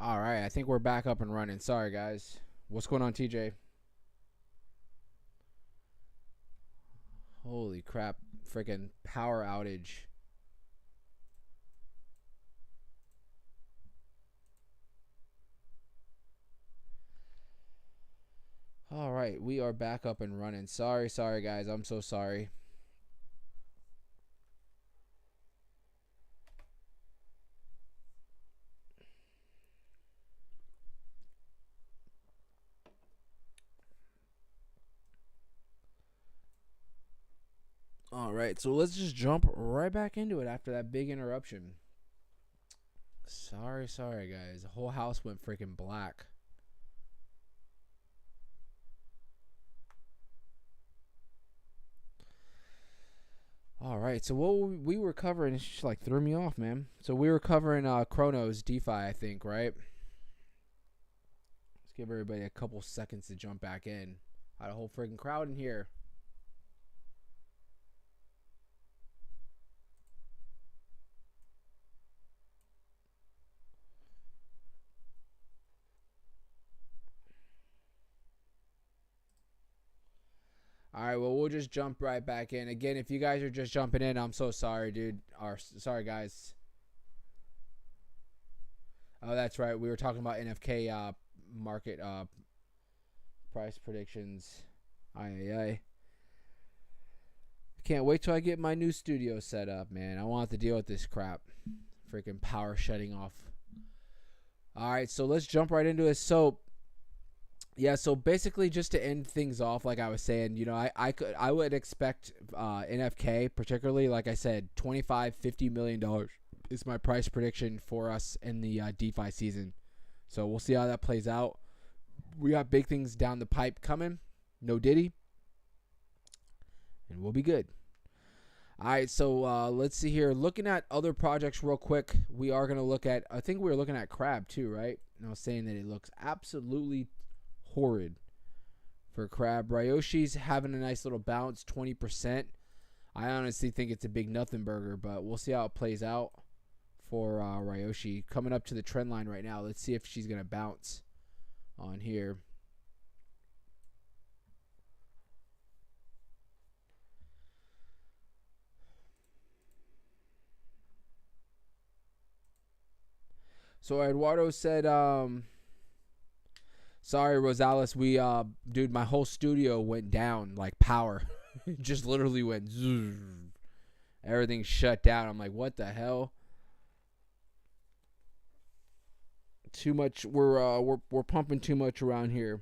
All right, I think we're back up and running. Sorry, guys. What's going on, TJ? Holy crap. Freaking power outage. All right, we are back up and running. Sorry, guys. I'm so sorry. All right, so let's just jump right back into it after that big interruption. Sorry, guys. The whole house went freaking black. All right, so what we were covering, it just like threw me off, man. So we were covering Cronos Defi, I think, right? Let's give everybody a couple seconds to jump back in. I had a whole freaking crowd in here. All right, well, we'll just jump right back in. Again, if you guys are just jumping in, I'm so sorry, dude. Sorry, guys. Oh, that's right. We were talking about NFK market price predictions. Aye. Can't wait till I get my new studio set up, man. I won't have to deal with this crap. Freaking power shutting off. All right, so let's jump right into it. So basically, just to end things off, like I was saying, I would expect NFK, particularly, like I said, $25-50 million is my price prediction for us in the DeFi season. So we'll see how that plays out. We got big things down the pipe coming. No Diddy. And we'll be good. All right, so let's see here. Looking at other projects real quick, we are going to look at, I think we were looking at Crab too, right? And I was saying that it looks absolutely horrid for Crab. Ryoshi's having a nice little bounce, 20%. I honestly think it's a big nothing burger, but we'll see how it plays out for Ryoshi. Coming up to the trend line right now. Let's see if she's going to bounce on here. So Eduardo said, sorry, Rosales, dude, my whole studio went down like power. Just literally went zzz. Everything shut down. I'm like, what the hell? Too much. We're pumping too much around here.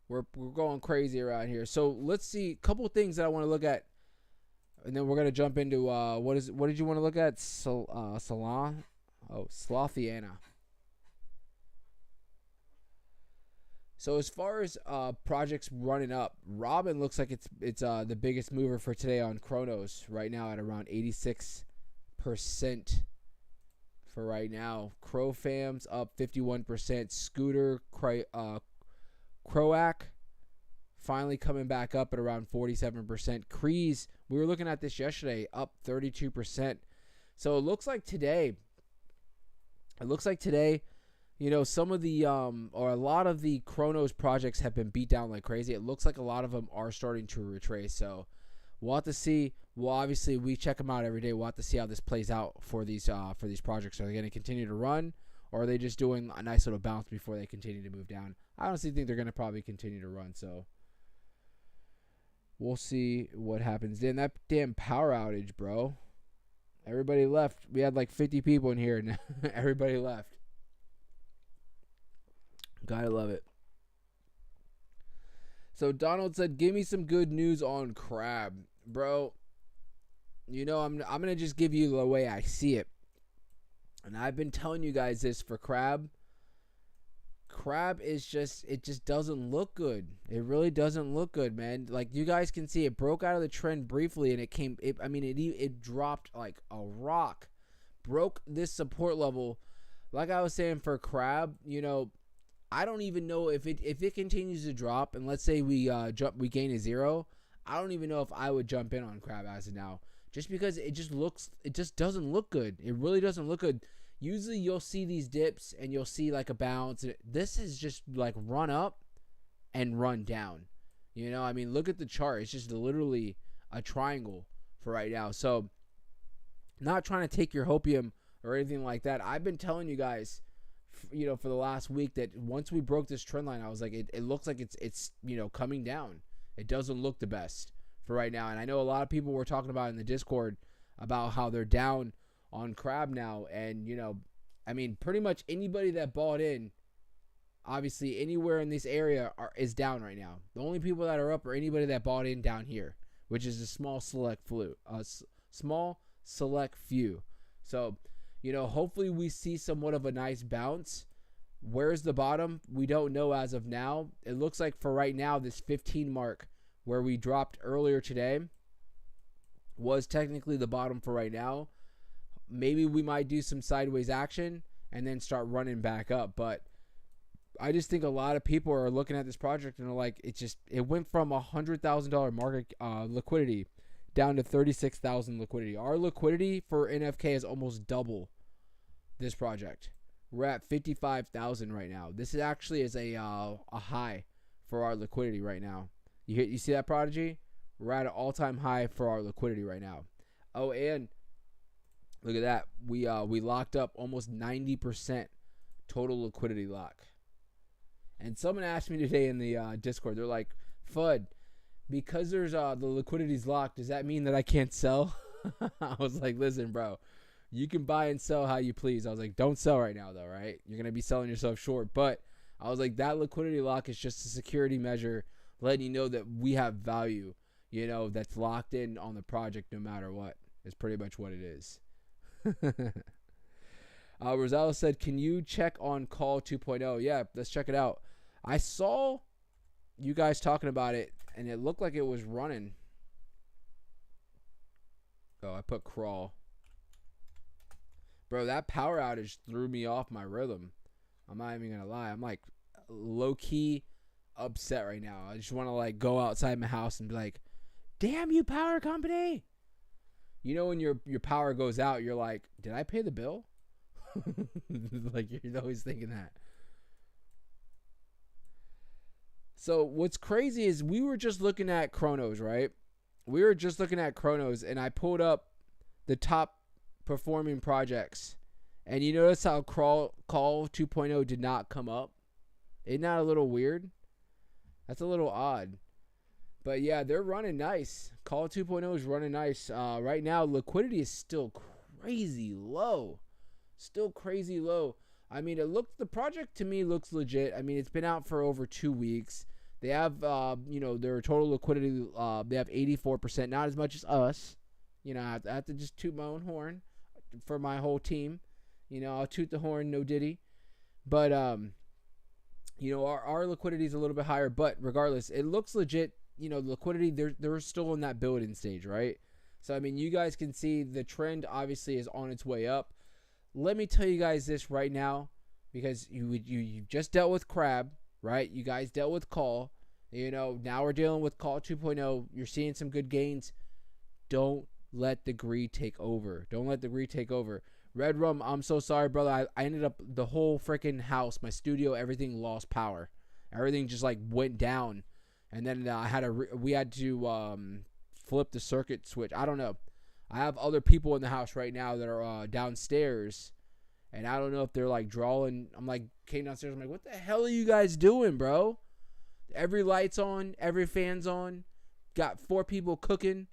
We're going crazy around here. So let's see a couple things that I want to look at, and then we're gonna jump into what did you want to look at? Salon. Oh, Slothiana. So as far as projects running up, Robin looks like it's the biggest mover for today on Cronos right now at around 86% for right now. Crow Fam's up 51%. Scooter Croak finally coming back up at around 47%. Kreese, we were looking at this yesterday, up 32%. So it looks like today, some of the or a lot of the Cronos projects have been beat down like crazy. It looks like a lot of them are starting to retrace. So we'll have to see. Well, obviously we check them out every day. We'll have to see how this plays out for these projects. Are they going to continue to run, or are they just doing a nice little bounce before they continue to move down? I honestly think they're going to probably continue to run. So we'll see what happens. Then that damn power outage, bro. Everybody left. We had like 50 people in here, and everybody left. Gotta love it. So Donald said, "Give me some good news on Crab, bro. I'm gonna just give you the way I see it, and I've been telling you guys this for Crab. Crab is it just doesn't look good. It really doesn't look good, man. Like you guys can see, it broke out of the trend briefly, and it dropped like a rock, broke this support level. Like I was saying for Crab, I don't even know if it continues to drop, and let's say we gain a zero. I don't even know if I would jump in on Crab as of now. just because it just doesn't look good. It really doesn't look good. Usually you'll see these dips and you'll see like a bounce. This is just like run up and run down. You know, I mean, look at the chart. It's just literally a triangle for right now. So, not trying to take your hopium or anything like that. I've been telling you guys, you know, for the last week that once we broke this trend line, I was like, it looks like it's you know, coming down. It doesn't look the best for right now. And I know a lot of people were talking about in the Discord about how they're down on crab now. And, you know, I mean, pretty much anybody that bought in, obviously anywhere in this area is down right now. The only people that are up are anybody that bought in down here, which is a small select few. So, you know, hopefully we see somewhat of a nice bounce. Where's the bottom? We don't know as of now. It looks like for right now, this 15 mark where we dropped earlier today was technically the bottom for right now. Maybe we might do some sideways action and then start running back up. But I just think a lot of people are looking at this project and are like, it went from $100,000 market liquidity down to 36,000 liquidity. Our liquidity for NFK is almost double this project. We're at 55,000 right now. This is actually a high for our liquidity right now. You see that, Prodigy? We're at an all-time high for our liquidity right now. Oh, and look at that. We locked up almost 90% total liquidity lock. And someone asked me today in the Discord, they're like, Fudd, because there's the liquidity's locked, does that mean that I can't sell? I was like, listen, bro, you can buy and sell how you please. I was like, don't sell right now, though, right? You're going to be selling yourself short. But I was like, that liquidity lock is just a security measure letting you know that we have value, you know, that's locked in on the project no matter what. Is pretty much what it is. Rosales said, can you check on call 2.0? Yeah, let's check it out. I saw you guys talking about it, and it looked like it was running. Oh, I put crawl. Bro, that power outage threw me off my rhythm. I'm not even going to lie. I'm like low-key upset right now. I just want to like go outside my house and be like, damn you, power company. You know, when your power goes out, you're like, did I pay the bill? Like, you're always thinking that. So what's crazy is we were just looking at Cronos, right? We were just looking at Cronos, and I pulled up the top performing projects. And you notice how Call 2.0 did not come up? Isn't that a little weird? That's a little odd. But yeah, they're running nice. Call 2.0 is running nice. Right now, liquidity is still crazy low. Still crazy low. I mean, the project to me looks legit. I mean, it's been out for over 2 weeks. They have, you know, their total liquidity, they have 84%, not as much as us. You know, I have to just toot my own horn for my whole team. You know, I'll toot the horn, no diddy. But, you know, our liquidity is a little bit higher. But regardless, it looks legit. You know, liquidity, they're still in that building stage, right? So, I mean, you guys can see the trend obviously is on its way up. Let me tell you guys this right now, because you just dealt with Crab, right? You guys dealt with Call. You know, now we're dealing with Call 2.0. You're seeing some good gains. Don't let the greed take over. Don't let the greed take over. Red Rum, I'm so sorry, brother. I ended up, the whole freaking house, my studio, everything lost power. Everything just like went down. And then we had to flip the circuit switch. I don't know. I have other people in the house right now that are downstairs, and I don't know if they're like drawing. I'm like, came downstairs. I'm like, what the hell are you guys doing, bro? Every light's on, every fan's on. Got 4 people cooking.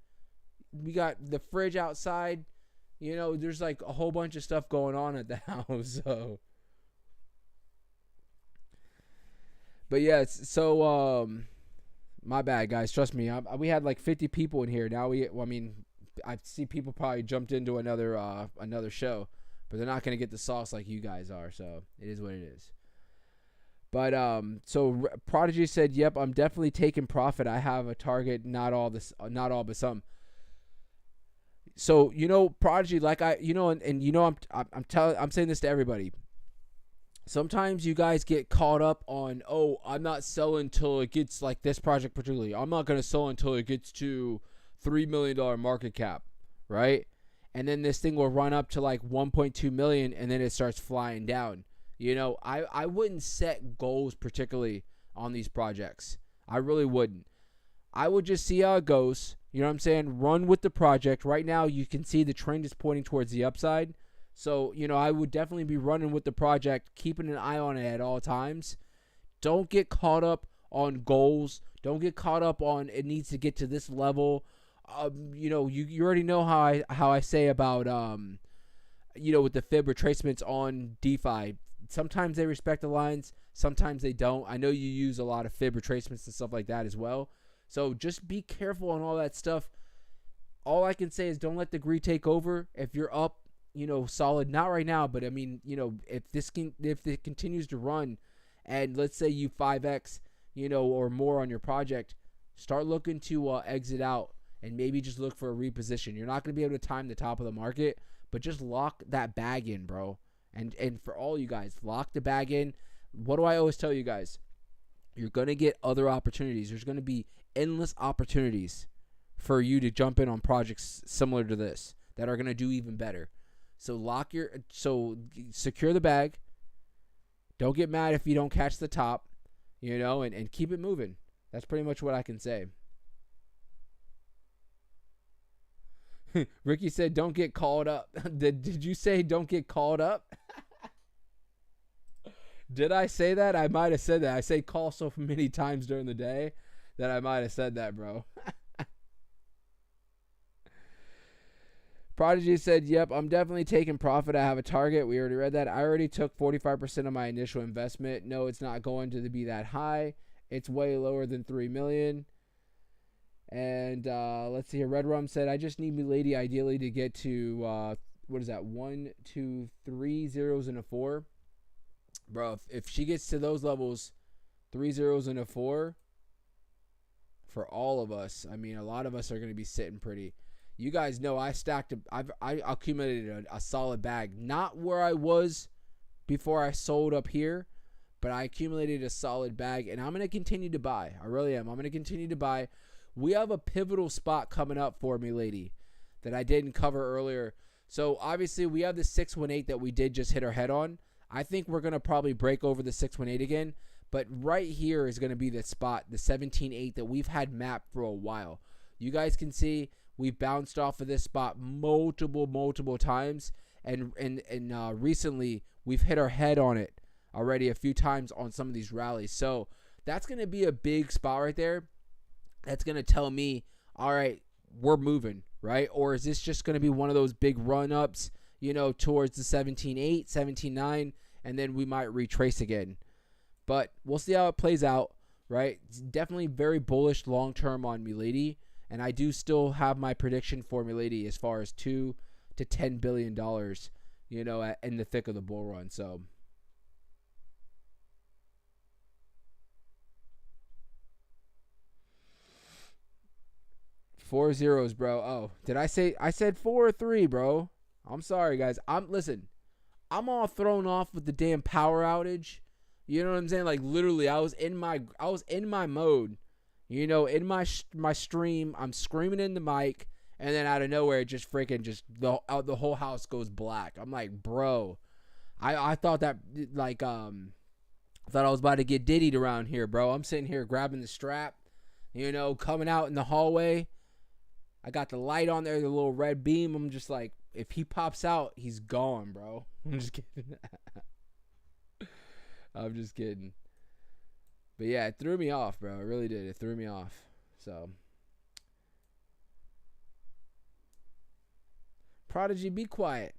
We got the fridge outside. You know, there's like a whole bunch of stuff going on at the house. So, but yeah, my bad, guys. Trust me. We had like 50 people in here. Now I see people probably jumped into another show, but they're not going to get the sauce like you guys are. So it is what it is. But so Prodigy said, "Yep, I'm definitely taking profit. I have a target, not all but some." So you know, Prodigy, like I'm saying this to everybody. Sometimes you guys get caught up on, oh, I'm not selling until it gets like this project particularly. I'm not going to sell until it gets to $3 million market cap, right? And then this thing will run up to like 1.2 million and then it starts flying down. You know, I wouldn't set goals particularly on these projects. I really wouldn't. I would just see how it goes. You know what I'm saying? Run with the project. Right now, you can see the trend is pointing towards the upside. So, you know, I would definitely be running with the project, keeping an eye on it at all times. Don't get caught up on goals. Don't get caught up on it needs to get to this level. You know, you already know how I say about you know, with the fib retracements on DeFi. Sometimes they respect the lines, sometimes they don't. I know you use a lot of fib retracements and stuff like that as well. So just be careful on all that stuff. All I can say is don't let the greed take over. If you're up, you know, solid, not right now, but I mean, you know, if it continues to run, and let's say you 5x, you know, or more on your project, start looking to exit out and maybe just look for a reposition. You're not going to be able to time the top of the market, but just lock that bag in, bro. And for all you guys, lock the bag in. What do I always tell you guys? You're going to get other opportunities. There's going to be endless opportunities for you to jump in on projects similar to this that are going to do even better. So secure the bag. Don't get mad if you don't catch the top, you know, and keep it moving. That's pretty much what I can say. Ricky said, don't get called up. Did you say don't get called up? Did I say that? I might have said that. I say call so many times during the day that I might have said that, bro. Prodigy said, yep, I'm definitely taking profit. I have a target. We already read that. I already took 45% of my initial investment. No, it's not going to be that high. It's way lower than 3 million. And let's see here. Red Rum said, I just need Milady ideally to get to, what is that? 1, 2, 3 zeros and a 4. Bro, if she gets to those levels, 3 zeros and a 4, for all of us, I mean, a lot of us are going to be sitting pretty. You guys know I accumulated a solid bag. Not where I was before I sold up here, but I accumulated a solid bag, and I'm going to continue to buy. I really am. I'm going to continue to buy. We have a pivotal spot coming up for Milady that I didn't cover earlier. So, obviously, we have the 618 that we did just hit our head on. I think we're going to probably break over the 618 again, but right here is going to be the spot, the 17.8 that we've had mapped for a while. You guys can see we've bounced off of this spot multiple times, and recently we've hit our head on it already a few times on some of these rallies. So that's going to be a big spot right there. That's going to tell me, all right, we're moving, right? Or is this just going to be one of those big run-ups, you know, towards the 17.8, 17.9, and then we might retrace again. But we'll see how it plays out, right? It's definitely very bullish long-term on Milady. And I do still have my prediction for Milady as far as $2 to $10 billion, you know, in the thick of the bull run. So, 4 zeros, bro. Oh, did I say? I said 4 or 3, bro. I'm sorry, guys. Listen. I'm all thrown off with the damn power outage. You know what I'm saying? Like literally, I was in my mode. You know, in my stream, I'm screaming in the mic, and then out of nowhere, it just freaking the whole house goes black. I'm like, bro, I thought that like I thought I was about to get diddied around here, bro. I'm sitting here grabbing the strap, you know, coming out in the hallway. I got the light on there, the little red beam. I'm just like, if he pops out, he's gone, bro. I'm just kidding. I'm just kidding. But yeah, it threw me off, bro. It really did. It threw me off. So, Prodigy, be quiet.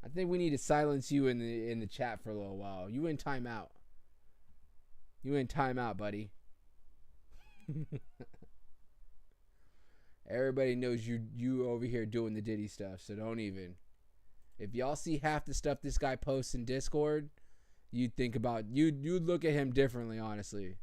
I think we need to silence you in the chat for a little while. You in timeout. You in timeout, buddy. Everybody knows you over here doing the Diddy stuff, so don't even. If y'all see half the stuff this guy posts in Discord, you'd think about you'd look at him differently, honestly.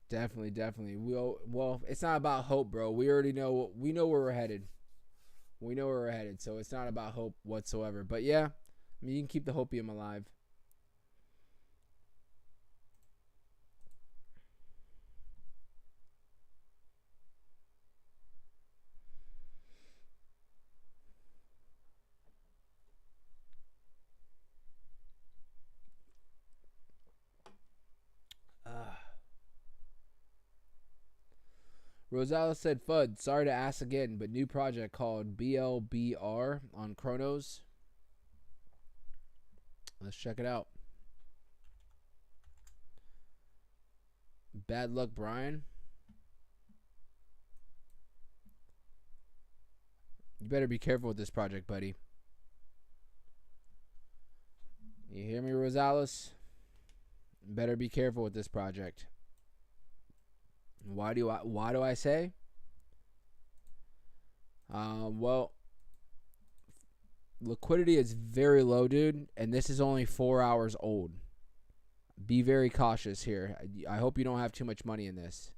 Definitely. Well, it's not about hope, bro. We already know where we're headed. We know where we're headed, so it's not about hope whatsoever. But yeah, I mean, you can keep the hopium alive. Rosales said, "Fud, sorry to ask again, but new project called BLBR on Cronos. Let's check it out." Bad luck, Brian. You better be careful with this project, buddy. You hear me, Rosales? Better be careful with this project. Why do I say? Well, liquidity is very low, dude, and this is only 4 hours old. Be very cautious here. I hope you don't have too much money in this.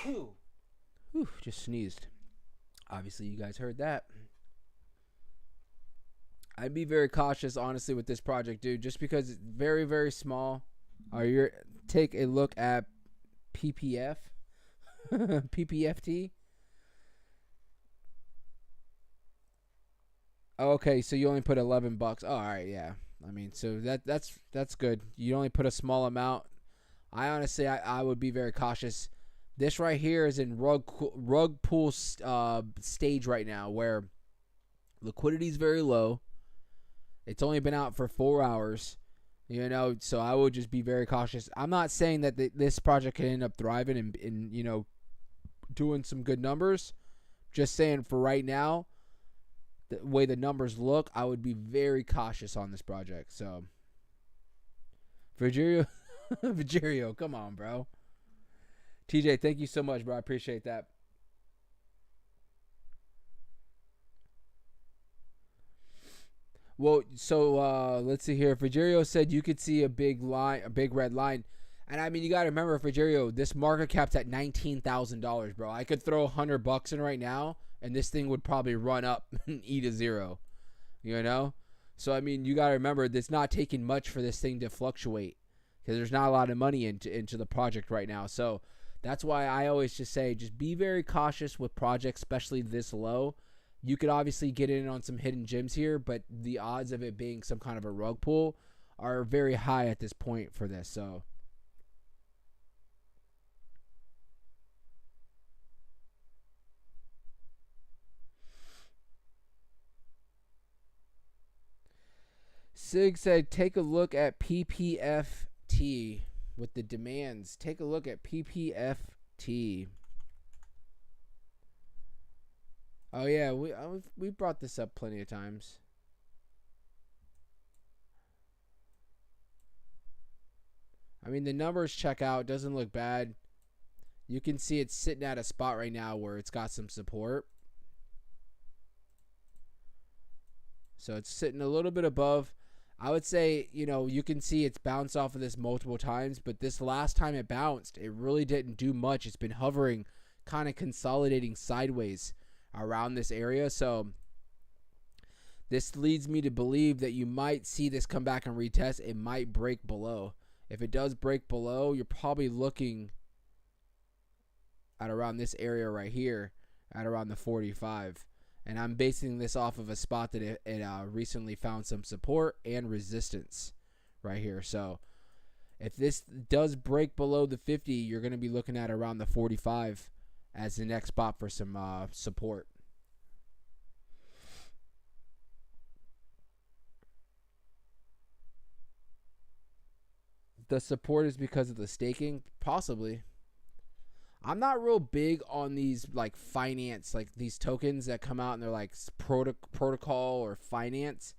Whew, just sneezed. Obviously, you guys heard that. I'd be very cautious, honestly, with this project, dude, just because it's very, very small. Take a look at PPF, PPFT. Okay, so you only put $11. Oh, all right, yeah. I mean, so that's good. You only put a small amount. I would be very cautious. This right here is in rug pool stage right now, where liquidity is very low. It's only been out for 4 hours, so I would just be very cautious. I'm not saying that this project can end up thriving and doing some good numbers. Just saying for right now, the way the numbers look, I would be very cautious on this project. So, Virgilio, come on, bro. TJ, thank you so much, bro. I appreciate that. Well, so let's see here. Frigerio said you could see a big red line. And I mean, you got to remember, Frigerio, this market cap's at $19,000, bro. I could throw $100 in right now, and this thing would probably run up and eat a zero. So I mean, you got to remember, it's not taking much for this thing to fluctuate, because there's not a lot of money into the project right now. So that's why I always just say, just be very cautious with projects, especially this low. You could obviously get in on some hidden gems here, but the odds of it being some kind of a rug pull are very high at this point for this. So Sig said, take a look at PPFT with the demands. Take a look at PPFT. Oh yeah, we brought this up plenty of times. I mean, the numbers check out. Doesn't look bad. You can see it's sitting at a spot right now where it's got some support. So it's sitting a little bit above. I would say, you can see it's bounced off of this multiple times, but this last time it bounced, it really didn't do much. It's been hovering, kind of consolidating sideways around this area. So this leads me to believe that you might see this come back and retest. It might break below. If it does break below, you're probably looking at around this area right here, at around the 45. And I'm basing this off of a spot that it recently found some support and resistance right here. So if this does break below the 50, you're going to be looking at around the 45 as the next spot for some support. The support is because of the staking? Possibly. I'm not real big on these like finance, like these tokens that come out and they're like protocol or finance.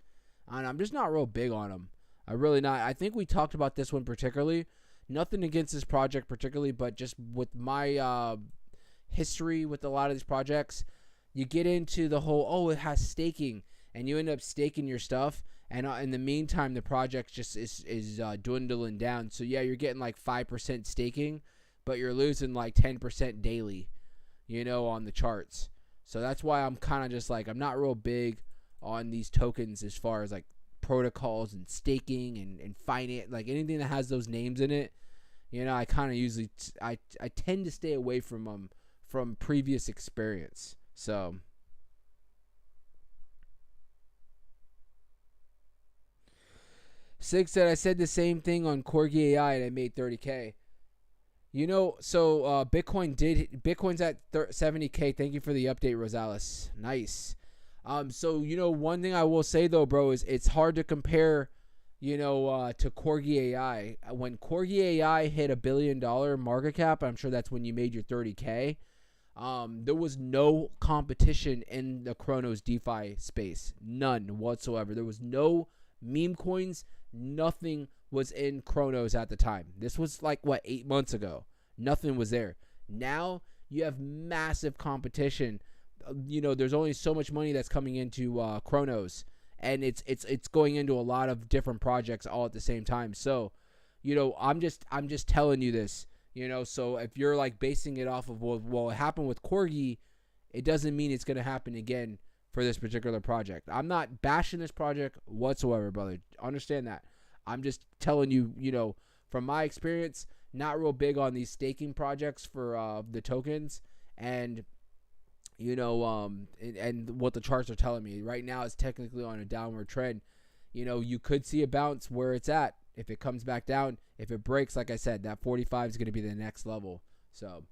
And I'm just not real big on them. I really not. I think we talked about this one particularly. Nothing against this project particularly, but just with my history with a lot of these projects, you get into the whole, it has staking, and you end up staking your stuff, and in the meantime the project just is dwindling down. So yeah, you're getting like 5% staking, but you're losing like 10% daily, on the charts. So that's why I'm kind of just like, I'm not real big on these tokens as far as like protocols and staking and finance, like anything that has those names in it. I kind of usually I tend to stay away from them from previous experience. So Sig said I said the same thing on Corgi AI and I made 30K. So Bitcoin's at 70K. Thank you for the update, Rosales. Nice. So one thing I will say though, bro, is it's hard to compare, to Corgi AI. When Corgi AI hit $1 billion market cap, I'm sure that's when you made your 30K. There was no competition in the Cronos DeFi space, none whatsoever. There was no meme coins, nothing was in Cronos at the time. This was like 8 months ago. Nothing was there. Now you have massive competition. There's only so much money that's coming into Cronos, and it's going into a lot of different projects all at the same time. So, I'm just telling you this. So if you're like basing it off of what happened with Corgi, it doesn't mean it's gonna happen again for this particular project. I'm not bashing this project whatsoever, brother. Understand that. I'm just telling you, from my experience, not real big on these staking projects for the tokens, and and what the charts are telling me right now is technically on a downward trend. You could see a bounce where it's at. If it comes back down, if it breaks, like I said, that 45 is going to be the next level. So,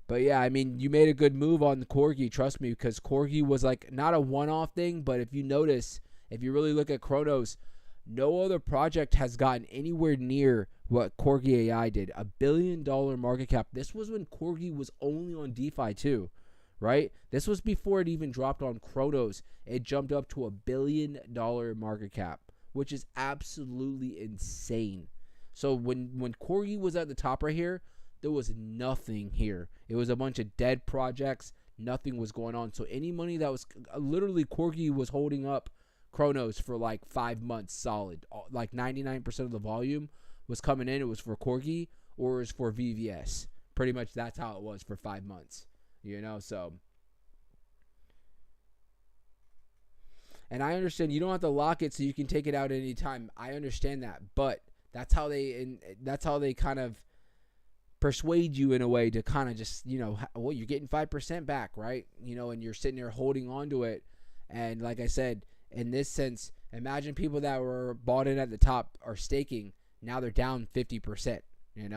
but yeah, I mean, you made a good move on the Corgi, trust me, because Corgi was like not a one-off thing, but if you notice, if you really look at Cronos, no other project has gotten anywhere near what Corgi AI did. $1 billion market cap. This was when Corgi was only on DeFi too, right? This was before it even dropped on Cronos. It jumped up to $1 billion market cap, which is absolutely insane. So when Corgi was at the top right here, there was nothing here. It was a bunch of dead projects. Nothing was going on. So any money that was literally Corgi was holding up Cronos for like 5 months solid. Like 99% of the volume was coming in. It was for Corgi or it was for VVS. Pretty much that's how it was for 5 months. So. And I understand you don't have to lock it so you can take it out at any time. I understand that, but that's how they kind of persuade you in a way to kind of just, well, you're getting 5% back, right? And you're sitting there holding on to it. And like I said, in this sense, imagine people that were bought in at the top are staking. Now they're down 50%,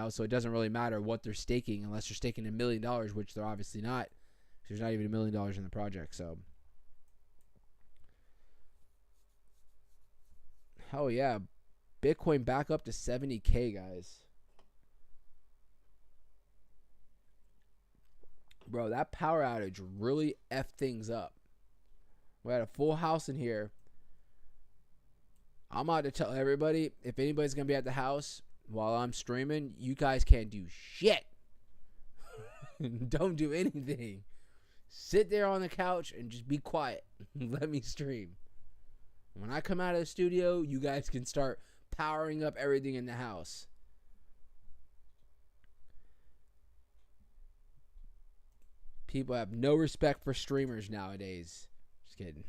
so it doesn't really matter what they're staking unless you're staking $1 million, which they're obviously not. There's not even $1 million in the project, so. Hell yeah. Bitcoin back up to 70K, guys. Bro, that power outage really effed things up. We had a full house in here. I'm about to tell everybody, if anybody's going to be at the house while I'm streaming, you guys can't do shit. Don't do anything. Sit there on the couch and just be quiet. Let me stream. When I come out of the studio, you guys can start powering up everything in the house. People have no respect for streamers nowadays. Just kidding.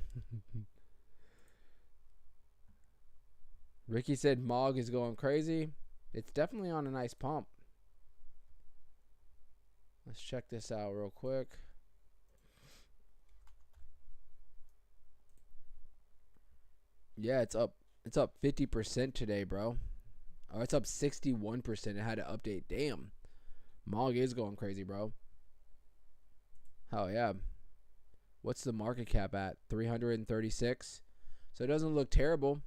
Ricky said Mog is going crazy. It's definitely on a nice pump. Let's check this out real quick. Yeah, it's up 50% today, bro. Oh, it's up 61%. It had to update. Damn. Mog is going crazy, bro. Hell yeah. What's the market cap at? 336. So it doesn't look terrible.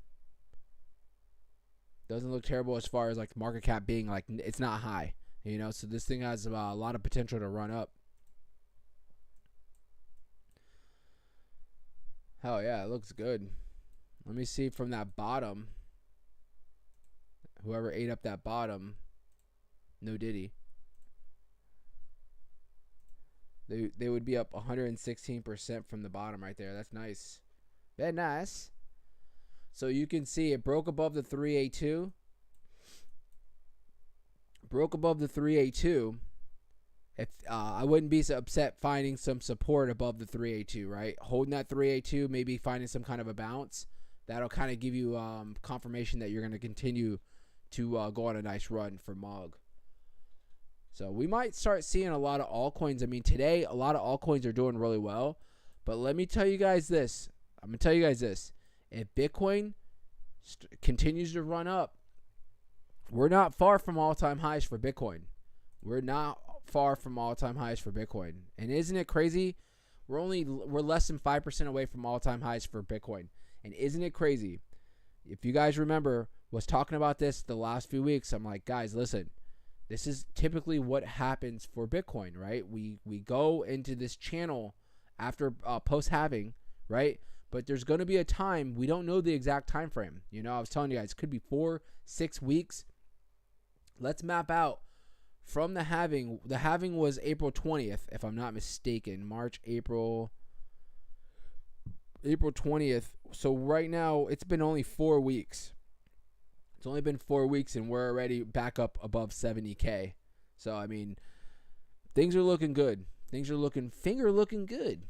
Doesn't look terrible as far as like market cap being like, it's not high, so this thing has a lot of potential to run up. Hell yeah, it looks good. Let me see from that bottom. Whoever ate up that bottom, no diddy. They would be up 116% from the bottom right there. That's nice. Very nice. So you can see it broke above the 382. Broke above the 382. If I wouldn't be so upset finding some support above the 382, right? Holding that 382, maybe finding some kind of a bounce. That'll kind of give you confirmation that you're going to continue to go on a nice run for MOG. So we might start seeing a lot of altcoins. I mean, today, a lot of altcoins are doing really well. But let me tell you guys this. I'm going to tell you guys this. If Bitcoin continues to run up. We're not far from all-time highs for Bitcoin. We're not far from all-time highs for Bitcoin. And isn't it crazy? We're less than 5% away from all-time highs for Bitcoin. And isn't it crazy? If you guys remember, was talking about this the last few weeks. I'm like, guys, listen. This is typically what happens for Bitcoin, right? We go into this channel after post-halving, right? But there's going to be a time, we don't know the exact time frame. You know, I was telling you guys, it could be 4-6 weeks. Let's map out from the halving. The halving was April 20th, if I'm not mistaken. April 20th. So right now, it's been only 4 weeks. It's only been 4 weeks, and we're already back up above 70K. So, I mean, things are looking good. Things are looking good.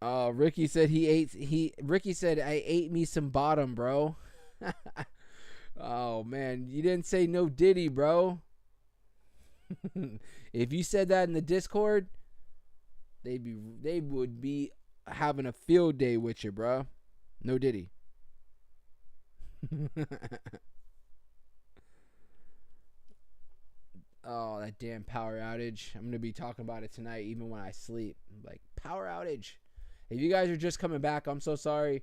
Ricky said Ricky said, I ate me some bottom, bro. Oh, man. You didn't say no Diddy, bro. If you said that in the Discord, they would be having a field day with you, bro. No Diddy. Oh, that damn power outage. I'm going to be talking about it tonight, even when I sleep. Like, power outage. If you guys are just coming back, I'm so sorry.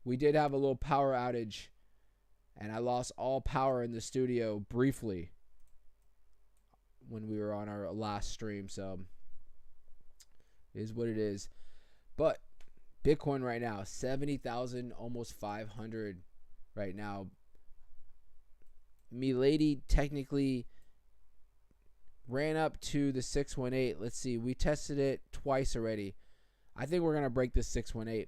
We did have a little power outage, and I lost all power in the studio briefly when we were on our last stream. So, it is what it is. But Bitcoin right now, 70,000, almost 500 right now. Milady technically ran up to the 618. Let's see. We tested it twice already. I think we're going to break the 618.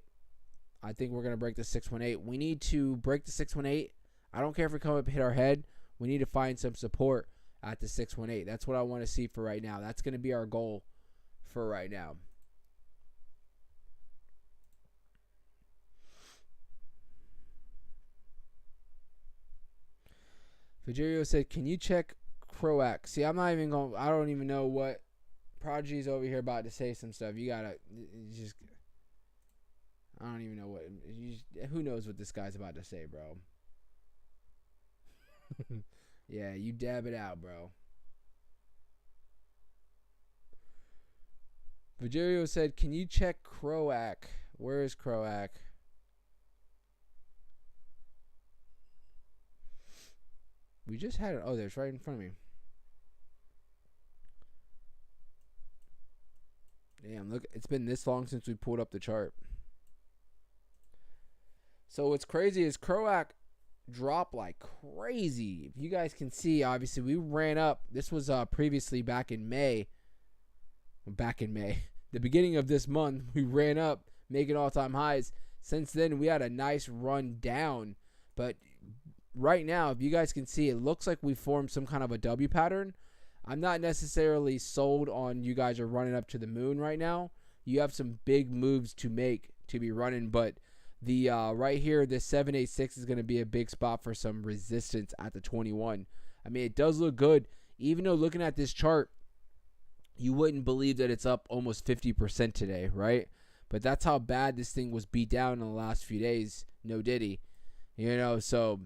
We need to break the 618. I don't care if we come up and hit our head. We need to find some support at the 618. That's what I want to see for right now. That's going to be our goal for right now. Fajirio said, can you check Croax? See, I don't even know what Prodigy's over here about to say some stuff. You gotta just, I don't even know what, who knows what this guy's about to say, bro. Yeah, you dab it out, bro. Fajirio said, can you check Croax? Where is Croax? We just had it. Oh, there's right in front of me. Damn, look, it's been this long since we pulled up the chart. So what's crazy is Croax dropped like crazy. If you guys can see, obviously we ran up. This was previously back in May. The beginning of this month, we ran up, making all-time highs. Since then, we had a nice run down. But right now, if you guys can see, it looks like we formed some kind of a W pattern. I'm not necessarily sold on you guys are running up to the moon right now. You have some big moves to make to be running, but the right here, the 786 is going to be a big spot for some resistance at the 21. I mean, it does look good. Even though looking at this chart, you wouldn't believe that it's up almost 50% today, right? But that's how bad this thing was beat down in the last few days. No Diddy. You know, so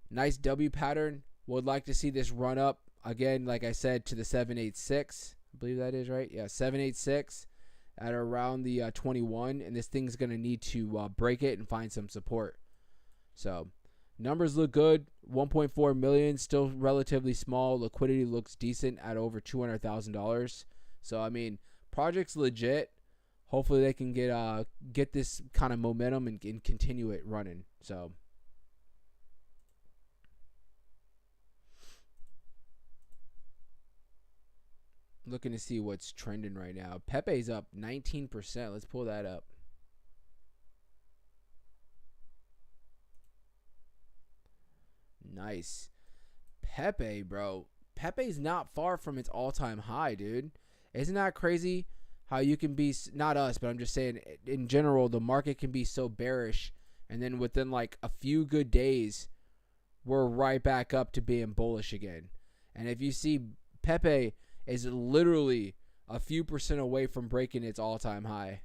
nice W pattern. Would like to see this run up again, like I said, to the 786. I believe that is right. Yeah, 786 at around the 21. And this thing's going to need to break it and find some support. So numbers look good. 1.4 million, still relatively small. Liquidity looks decent at over $200,000. So, I mean, project's legit. Hopefully they can get this kind of momentum and continue it running. So, looking to see what's trending right now. PEPE's up 19%. Let's pull that up. Nice. PEPE, bro. PEPE's not far from its all-time high, dude. Isn't that crazy how you can be, not us, but I'm just saying in general, the market can be so bearish, and then within like a few good days, we're right back up to being bullish again. And if you see, PEPE is literally a few percent away from breaking its all-time high.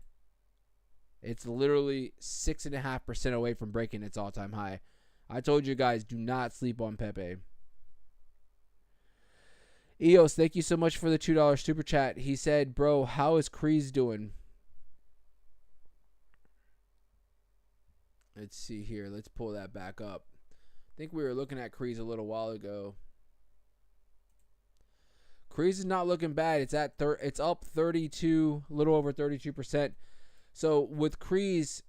It's literally 6.5% away from breaking its all-time high. I told you guys, do not sleep on PEPE. EOS, thank you so much for the $2 super chat. He said, bro, how is Kreese doing? Let's see here. Let's pull that back up. I think we were looking at Kreese a little while ago. Kreese is not looking bad. It's up 32, a little over 32%. So with Kreese,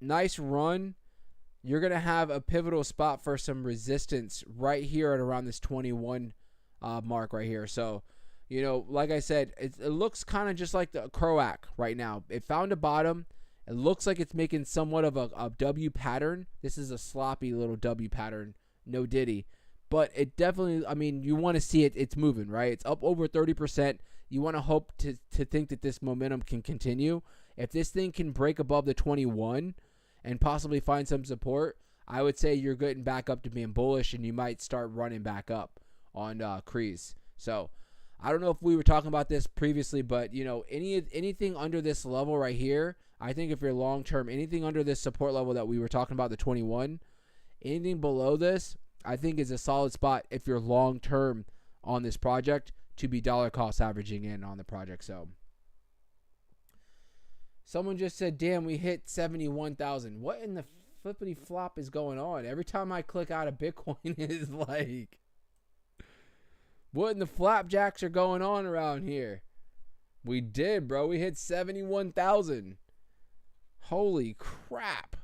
nice run. You're going to have a pivotal spot for some resistance right here at around this 21 mark right here. So, you know, like I said, it looks kind of just like the Croac right now. It found a bottom. It looks like it's making somewhat of a W pattern. This is a sloppy little W pattern. No diddy. But it definitely, I mean, you want to see it. It's moving, right? It's up over 30%. You want to hope to think that this momentum can continue. If this thing can break above the 21 and possibly find some support, I would say you're getting back up to being bullish, and you might start running back up on Kreese. So I don't know if we were talking about this previously, but you know, anything under this level right here, I think if you're long term, anything under this support level that we were talking about, the 21, anything below this, I think is a solid spot if you're long term on this project to be dollar cost averaging in on the project. So someone just said, damn, we hit 71,000. What in the flippity flop is going on? Every time I click out of Bitcoin, it is like, what in the flapjacks are going on around here? We did, bro. We hit 71,000. Holy crap.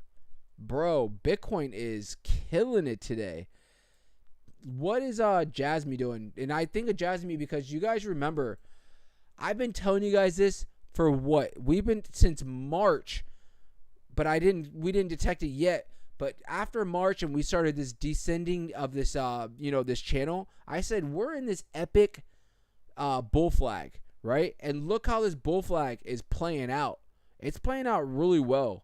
Bro, Bitcoin is killing it today. What is Jasmy doing? And I think of Jasmy because you guys remember, I've been telling you guys this for what? We've been since March, but we didn't detect it yet. But after March and we started this descending of this, this channel, I said, we're in this epic bull flag, right? And look how this bull flag is playing out. It's playing out really well.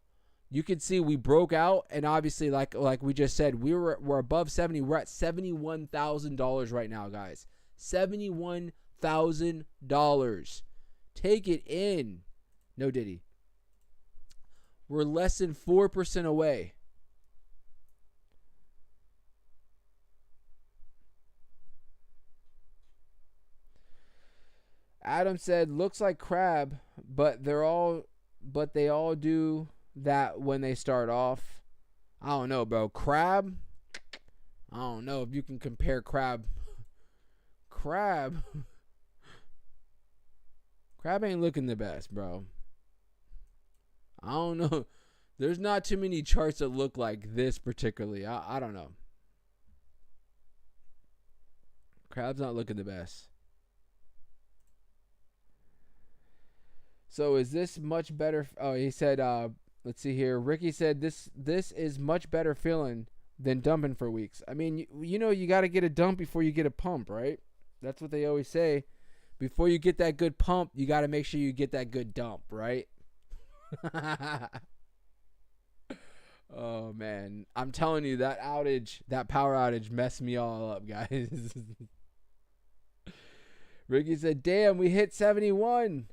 You can see we broke out, and obviously, like we just said, we're above 70. We're at $71,000 right now, guys. $71,000. Take it in. No diddy. We're less than 4% away. Adam said, looks like crab, but they all do that when they start off. I don't know, bro. Crab, I don't know if you can compare crab ain't looking the best, bro. I don't know. There's not too many charts that look like this particularly. I don't know. Crab's not looking the best. So is this much better? Oh, he said, let's see here. Ricky said this is much better feeling than dumping for weeks. I mean, you know, you got to get a dump before you get a pump, right? That's what they always say. Before you get that good pump, you got to make sure you get that good dump, right? Oh, man. I'm telling you, that power outage messed me all up, guys. Ricky said, damn, we hit 71.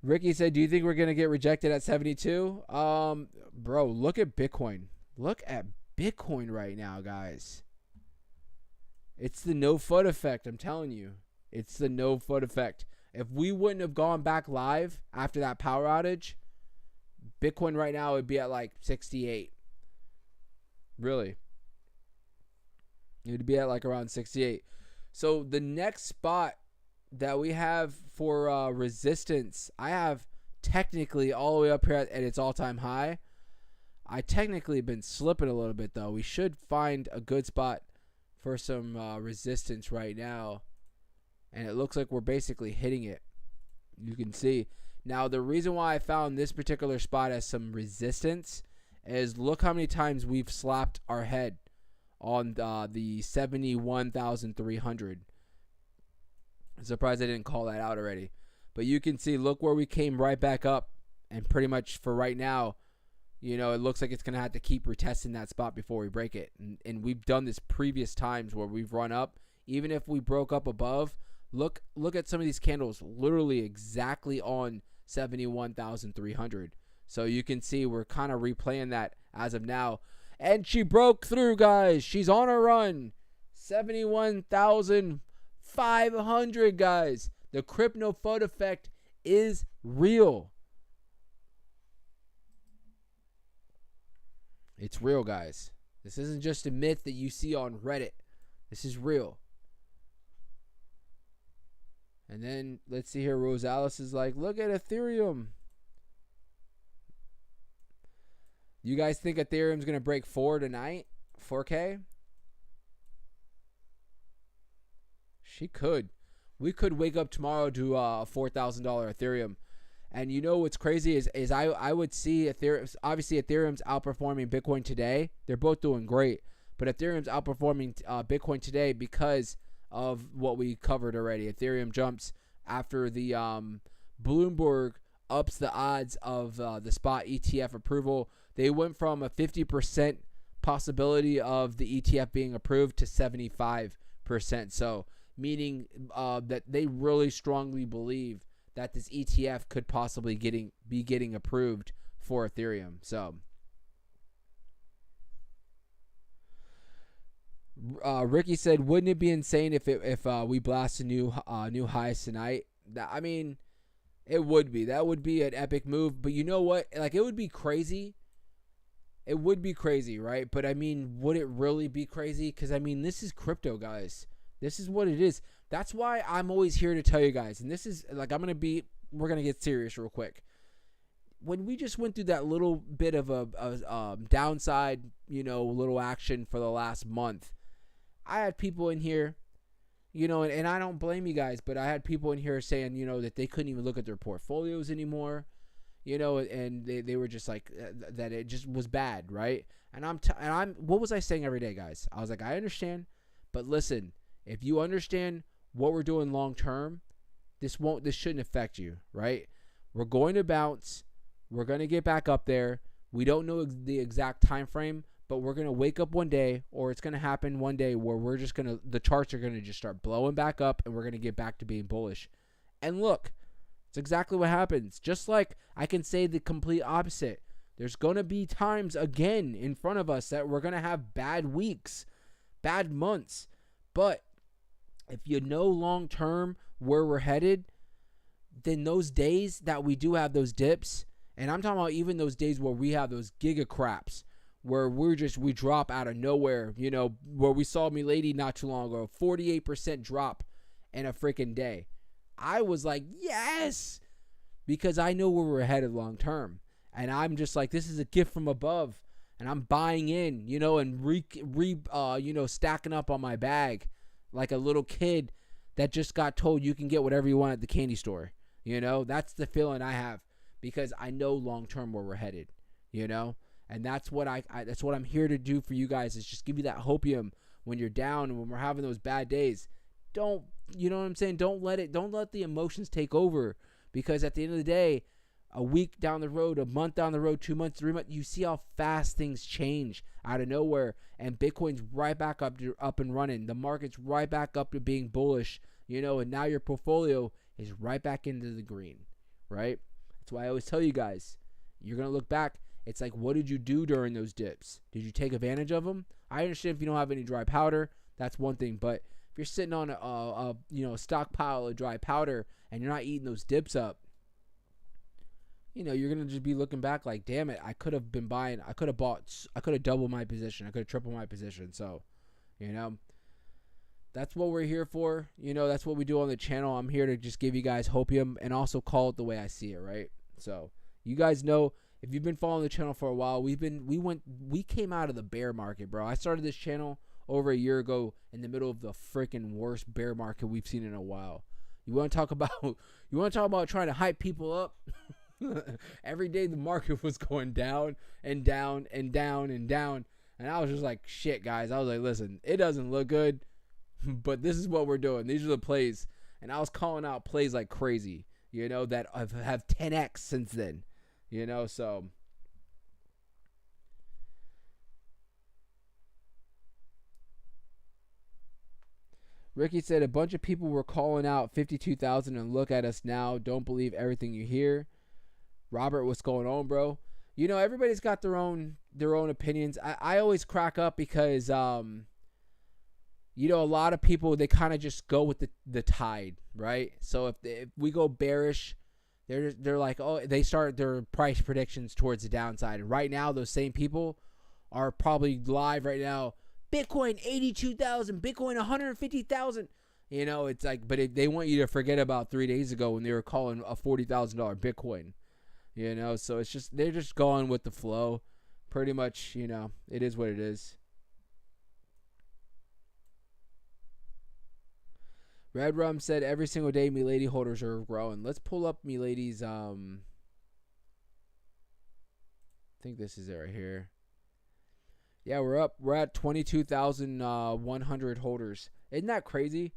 Ricky said, do you think we're going to get rejected at 72? Bro, look at Bitcoin. Look at Bitcoin right now, guys. It's the no FUD effect, I'm telling you. It's the no FUD effect. If we wouldn't have gone back live after that power outage, Bitcoin right now would be at like 68. Really. It would be at like around 68. So the next spot that we have for resistance, I have technically all the way up here at its all-time high. I technically been slipping a little bit, though. We should find a good spot for some resistance right now. And it looks like we're basically hitting it. You can see. Now, the reason why I found this particular spot as some resistance is look how many times we've slapped our head on the 71,300. I'm surprised I didn't call that out already. But you can see, look where we came right back up. And pretty much for right now, you know, it looks like it's going to have to keep retesting that spot before we break it. And we've done this previous times where we've run up. Even if we broke up above, look at some of these candles literally exactly on 71,300. So you can see we're kind of replaying that as of now. And she broke through, guys. She's on a run. 71,500, guys. The crypto FUD effect is real. It's real, guys. This isn't just a myth that you see on Reddit. This is real. And then, let's see here. Rosales is like, look at Ethereum. You guys think Ethereum's going to break 4 tonight? 4K? She could. We could wake up tomorrow to a $4,000 Ethereum. And you know what's crazy is I would see Ethereum. Obviously, Ethereum's outperforming Bitcoin today. They're both doing great. But Ethereum's outperforming Bitcoin today because of what we covered already. Ethereum jumps after the Bloomberg ups the odds of the spot ETF approval. They went from a 50% possibility of the ETF being approved to 75%. So meaning that they really strongly believe that this ETF could possibly be getting approved for Ethereum. So Ricky said, wouldn't it be insane if we blast a new highs tonight? I mean, it would be. That would be an epic move. But you know what? Like, it would be crazy. It would be crazy, right? But I mean, would it really be crazy? Because I mean, this is crypto, guys. This is what it is. That's why I'm always here to tell you guys. And this is like, we're going to get serious real quick. When we just went through that little bit of a downside, little action for the last month, I had people in here, and I don't blame you guys, but I had people in here saying, that they couldn't even look at their portfolios anymore, and they were just like, that it just was bad, right? And what was I saying every day, guys? I was like, I understand, but listen, if you understand what we're doing long term, this shouldn't affect you, right? We're going to bounce. We're going to get back up there. We don't know the exact time frame, but we're going to wake up one day, or it's going to happen one day where the charts are going to just start blowing back up, and we're going to get back to being bullish. And look, it's exactly what happens. Just like I can say the complete opposite. There's going to be times again in front of us that we're going to have bad weeks, bad months. But if you know long term where we're headed, then those days that we do have those dips, and I'm talking about even those days where we have those giga craps, where we drop out of nowhere, where we saw Milady not too long ago, 48% drop in a freaking day. I was like, yes, because I know where we're headed long term. And I'm just like, this is a gift from above. And I'm buying in, and stacking up on my bag like a little kid that just got told you can get whatever you want at the candy store. That's the feeling I have, because I know long term where we're headed, and that's what that's what I'm here to do for you guys, is just give you that hopium when you're down and when we're having those bad days. Don't, you know what I'm saying? Don't let the emotions take over, because at the end of the day, a week down the road, a month down the road, 2 months, 3 months, you see how fast things change out of nowhere, and Bitcoin's right back up and running. The market's right back up to being bullish, and now your portfolio is right back into the green, right? That's why I always tell you guys, you're going to look back. It's like, what did you do during those dips? Did you take advantage of them? I understand if you don't have any dry powder, that's one thing, but if you're sitting on a stockpile of dry powder and you're not eating those dips up, you're going to just be looking back like, damn it, I could have been buying. I could have doubled my position. I could have tripled my position. So, that's what we're here for. That's what we do on the channel. I'm here to just give you guys hopium and also call it the way I see it, right? So, you guys know, if you've been following the channel for a while, we came out of the bear market, bro. I started this channel over a year ago in the middle of the freaking worst bear market we've seen in a while. You want to talk about trying to hype people up? Every day the market was going down and down and down and down, and I was just like, shit, guys. I was like, listen, it doesn't look good, but this is what we're doing. These are the plays, and I was calling out plays like crazy, that have 10x since then, so Ricky said a bunch of people were calling out 52,000 and look at us now. Don't believe everything you hear. Robert, what's going on, bro? You know, everybody's got their own opinions. I always crack up because you know, a lot of people, they kind of just go with the tide, right? So if we go bearish, they're like, oh, they start their price predictions towards the downside. And right now, those same people are probably live right now. Bitcoin 82,000, Bitcoin 150,000. You know, it's like, but they want you to forget about 3 days ago when they were calling a $40,000 Bitcoin. You know, so it's just, they're just going with the flow. Pretty much, you know, it is what it is. Red Rum said every single day Milady holders are growing. Let's pull up Milady's I think this is it right here. Yeah, we're at 22,100 holders. Isn't that crazy?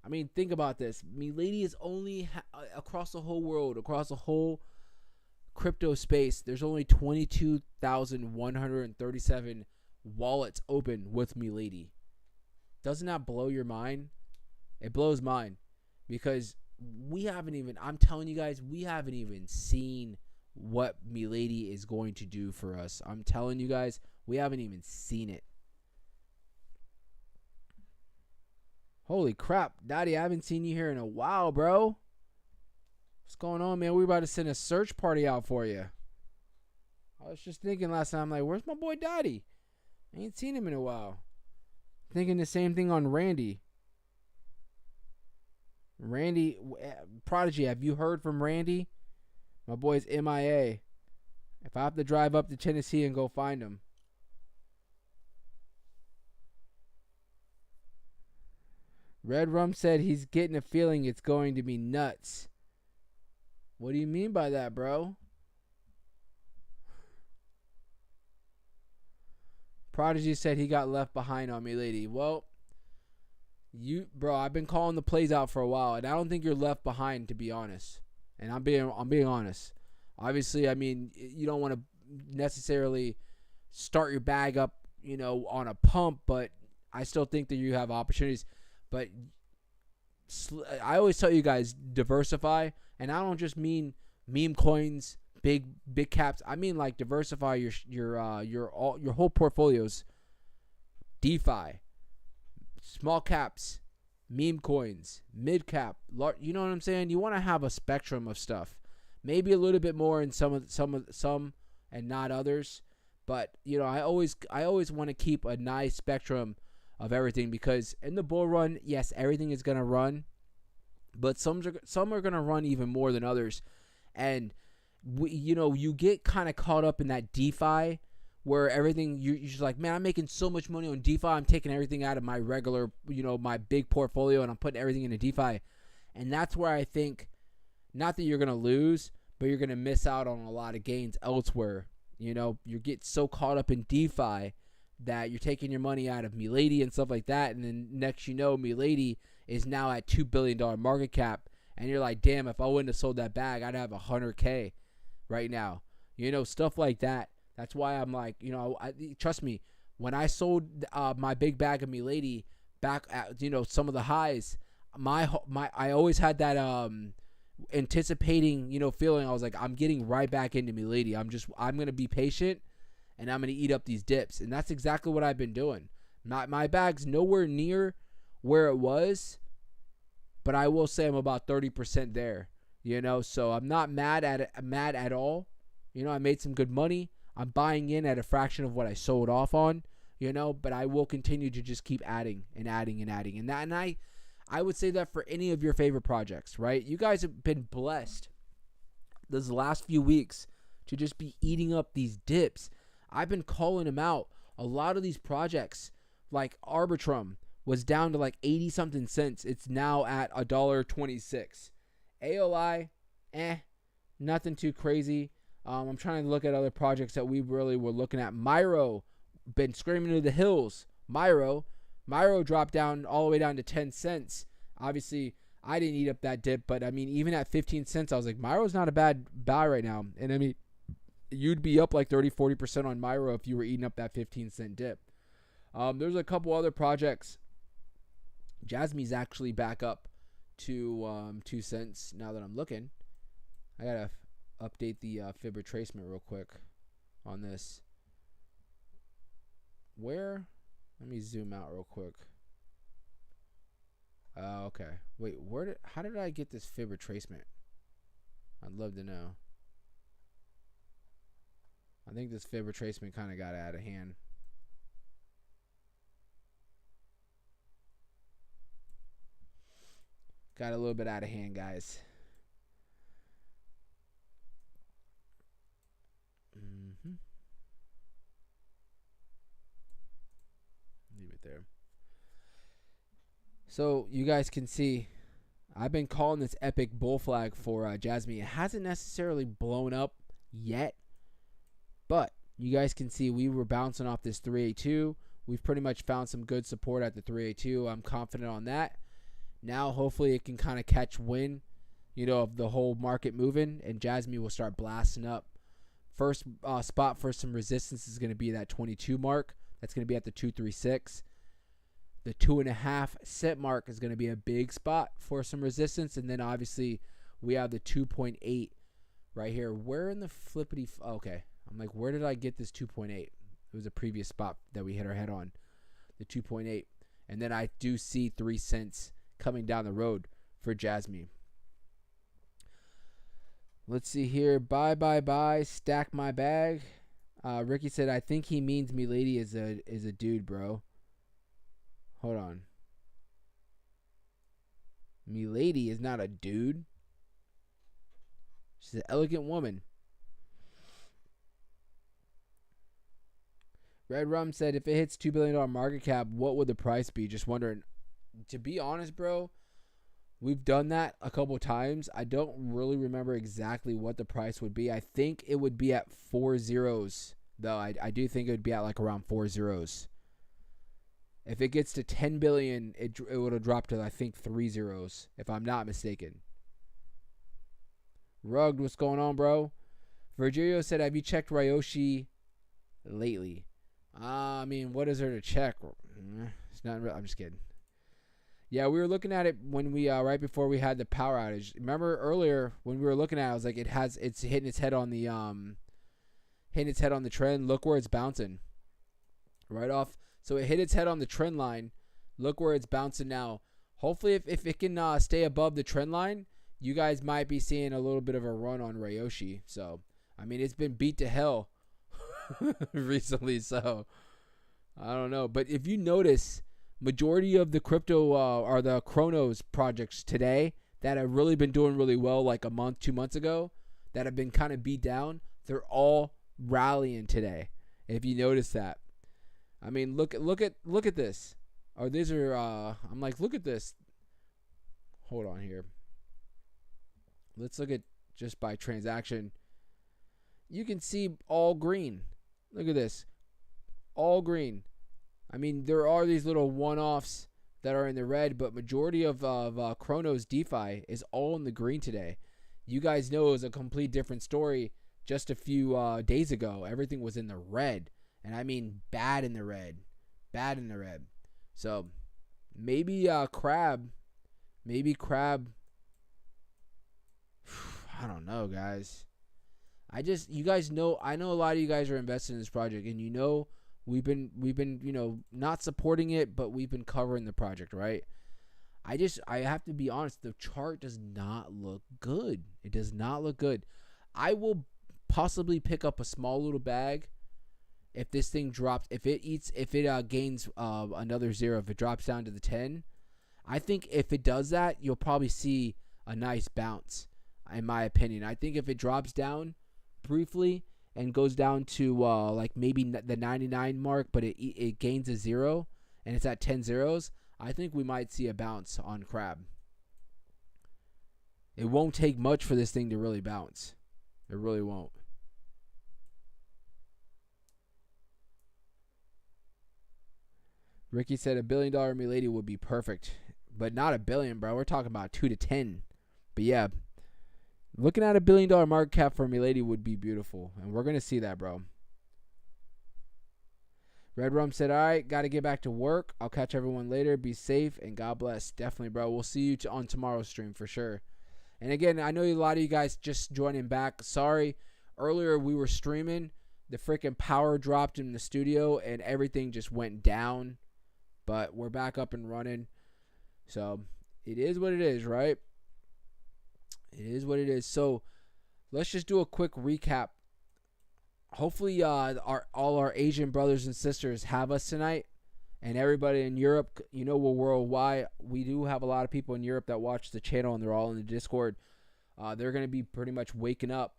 I mean, think about this. Milady is only across the whole world, across the whole crypto space, there's only 22,137 wallets open with Milady. Doesn't that blow your mind? It blows mine because we haven't even, I'm telling you guys, we haven't even seen what Milady is going to do for us. I'm telling you guys, we haven't even seen it. Holy crap, Daddy, I haven't seen you here in a while, bro. What's going on, man? We're about to send a search party out for you. I was just thinking last time, like, where's my boy Daddy? I ain't seen him in a while. Thinking the same thing on Randy. Randy, Prodigy, have you heard from Randy? My boy's MIA. If I have to drive up to Tennessee and go find him. Red Rum said he's getting a feeling it's going to be nuts. What do you mean by that, bro? Prodigy said he got left behind on Milady. Well, bro, I've been calling the plays out for a while, and I don't think you're left behind, to be honest. And I'm being honest. Obviously, I mean, you don't want to necessarily start your bag up, you know, on a pump, but I still think that you have opportunities. But I always tell you guys, diversify, and I don't just mean meme coins, big caps. I mean like diversify your whole portfolios. DeFi, small caps, meme coins, mid cap, you know what I'm saying? You want to have a spectrum of stuff. Maybe a little bit more in some and not others, but you know, I always want to keep a nice spectrum of everything, because in the bull run, yes, everything is going to run, but some are going to run even more than others. And you know, you get kind of caught up in that DeFi where everything, you're just like, man, I'm making so much money on DeFi. I'm taking everything out of my regular, you know, my big portfolio, and I'm putting everything into DeFi. And that's where I think, not that you're going to lose, but you're going to miss out on a lot of gains elsewhere. You know, you get so caught up in DeFi that you're taking your money out of Milady and stuff like that, and then next you know, Milady is now at $2 billion market cap, and you're like, damn, if I wouldn't have sold that bag, I'd have $100K right now. You know, stuff like that. That's why I'm like, you know, trust me, when I sold my big bag of Milady back at, you know, some of the highs, I always had that anticipating, you know, feeling. I was like, I'm getting right back into Milady. I'm going to be patient, and I'm going to eat up these dips. And that's exactly what I've been doing. My bag's nowhere near where it was, but I will say I'm about 30% there, you know, so I'm not mad at all. You know, I made some good money. I'm buying in at a fraction of what I sold off on, you know, but I will continue to just keep adding and adding and adding. And I would say that for any of your favorite projects, right? You guys have been blessed this last few weeks to just be eating up these dips. I've been calling them out. A lot of these projects, like Arbitrum, was down to like 80 something cents. It's now at $1.26. AOI, nothing too crazy. I'm trying to look at other projects that we really were looking at. Myro, been screaming to the hills. Myro dropped down all the way down to 10 cents. Obviously, I didn't eat up that dip, but I mean, even at 15 cents, I was like, Myro's not a bad buy right now. And I mean, you'd be up like 30-40% on Myro if you were eating up that 15-cent dip. There's a couple other projects. Jasmy's actually back up to 2 cents now that I'm looking. I gotta update the fib retracement real quick on this. Where? Let me zoom out real quick. Okay. Wait, how did I get this fib retracement? I'd love to know. I think this fib retracement kind of got out of hand. Got a little bit out of hand, guys. Leave it there. So you guys can see, I've been calling this epic bull flag for Jasmy. It hasn't necessarily blown up yet, but you guys can see we were bouncing off this 382. We've pretty much found some good support at the 382. I'm confident on that. Now, hopefully, it can kind of catch wind, of the whole market moving, and Jasmy will start blasting up. First spot for some resistance is going to be that 22 mark. That's going to be at the 236. The 2.5 cent mark is going to be a big spot for some resistance, and then obviously we have the 2.8 right here. Where in the flippity? Okay, I'm like, where did I get this 2.8? It was a previous spot that we hit our head on, the 2.8, and then I do see 3 cents coming down the road for Jasmy. Let's see here. Bye. Stack my bag. Ricky said, I think he means Milady is a dude, bro. Hold on. Milady is not a dude. She's an elegant woman. Red Rum said, if it hits $2 billion market cap, what would the price be? Just wondering. To be honest, bro, we've done that a couple times. I don't really remember exactly what the price would be. I think it would be at 4 zeros, though. I do think it would be at like around 4 zeros. If it gets to 10 billion, it would have dropped to, I think, 3 zeros, if I'm not mistaken. Rugged, what's going on, bro? Virgilio said, have you checked Ryoshi lately? I mean, what is there to check? It's not. I'm just kidding. Yeah, we were looking at it when we right before we had the power outage. Remember earlier when we were looking at it, I was like, it's hitting its head on the trend. Look where it's bouncing. Right off. So it hit its head on the trend line. Look where it's bouncing now. Hopefully if it can stay above the trend line, you guys might be seeing a little bit of a run on Ryoshi. So, I mean, it's been beat to hell recently, so I don't know. But if you notice, majority of the crypto are the Cronos projects today that have really been doing really well, like a month, 2 months ago, that have been kind of beat down. They're all rallying today. If you notice that, I mean, look at this. Oh, these are. I'm like, look at this. Hold on here. Let's look at just by transaction. You can see all green. Look at this, all green. I mean, there are these little one-offs that are in the red, but majority of Cronos DeFi is all in the green today. You guys know it was a complete different story just a few days ago. Everything was in the red, and I mean bad in the red. So maybe Crab. I don't know, guys. You guys know, I know a lot of you guys are invested in this project, and we've been not supporting it, but we've been covering the project, right? I have to be honest, the chart does not look good. It does not look good. I will possibly pick up a small little bag if this thing drops, if it gains another 0, if it drops down to the 10. I think if it does that, you'll probably see a nice bounce, in my opinion. I think if it drops down briefly and goes down to like maybe the 99 mark, but it gains a 0 and it's at 10 zeros, I think we might see a bounce on Crab. It won't take much for this thing to really bounce. It really won't. Ricky said $1 billion Milady would be perfect, but not $1 billion, bro. We're talking about 2 to 10. But yeah, looking at $1 billion market cap for Milady would be beautiful, and we're gonna see that, bro. Red Rum said, all right, got to get back to work. I'll catch everyone later. Be safe, and God bless. Definitely, bro. We'll see you on tomorrow's stream for sure. And again, I know a lot of you guys just joining back. Sorry, earlier we were streaming. The freaking power dropped in the studio and everything just went down. But we're back up and running. So it is what it is, right? It is what it is. So let's just do a quick recap. Hopefully all our Asian brothers and sisters have us tonight. And everybody in Europe, you know, we're worldwide. We do have a lot of people in Europe that watch the channel, and they're all in the Discord. They're going to be pretty much waking up,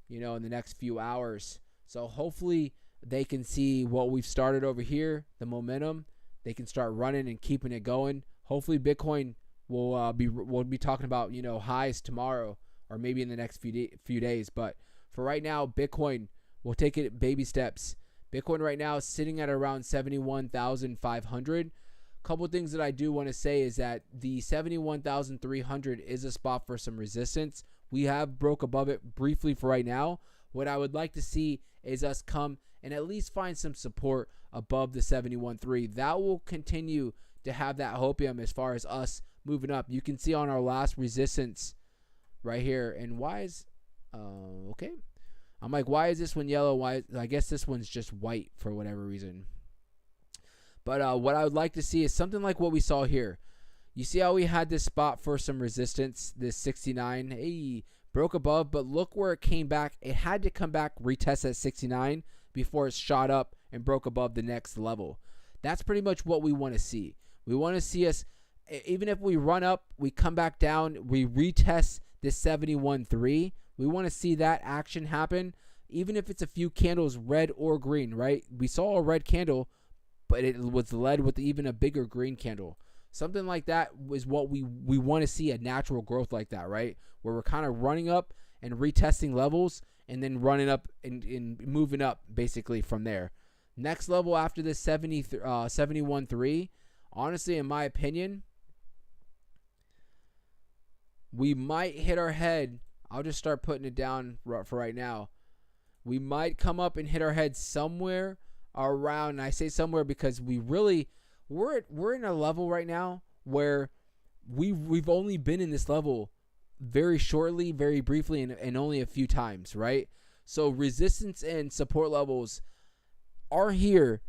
you know, in the next few hours. So hopefully they can see what we've started over here, the momentum. They can start running and keeping it going. Hopefully Bitcoin we'll be talking about, you know, highs tomorrow or maybe in the next few days. But for right now, Bitcoin, we'll take it baby steps. Bitcoin right now is sitting at around 71,500. Couple of things that I do want to say is that the 71,300 is a spot for some resistance. We have broke above it briefly for right now. What I would like to see is us come and at least find some support above the 71.3. That will continue to have that hopium as far as us moving up. You can see on our last resistance right here. And why is okay? I'm like, why is this one yellow? Why? I guess this one's just white for whatever reason. But what I would like to see is something like what we saw here. You see how we had this spot for some resistance, this 69. Hey, broke above, but look where it came back. It had to come back, retest at 69 before it shot up and broke above the next level. That's pretty much what we want to see. We want to see us, even if we run up, we come back down, we retest this 71.3. We want to see that action happen, even if it's a few candles, red or green, right? We saw a red candle, but it was led with even a bigger green candle. Something like that is what we want to see, a natural growth like that, right? Where we're kind of running up and retesting levels and then running up and moving up basically from there. Next level after this 71.3, honestly, in my opinion, we might hit our head. I'll just start putting it down for right now. We might come up and hit our head somewhere around, and I say somewhere because we're in a level right now where we've only been in this level very shortly, very briefly, and only a few times, right? So resistance and support levels are here,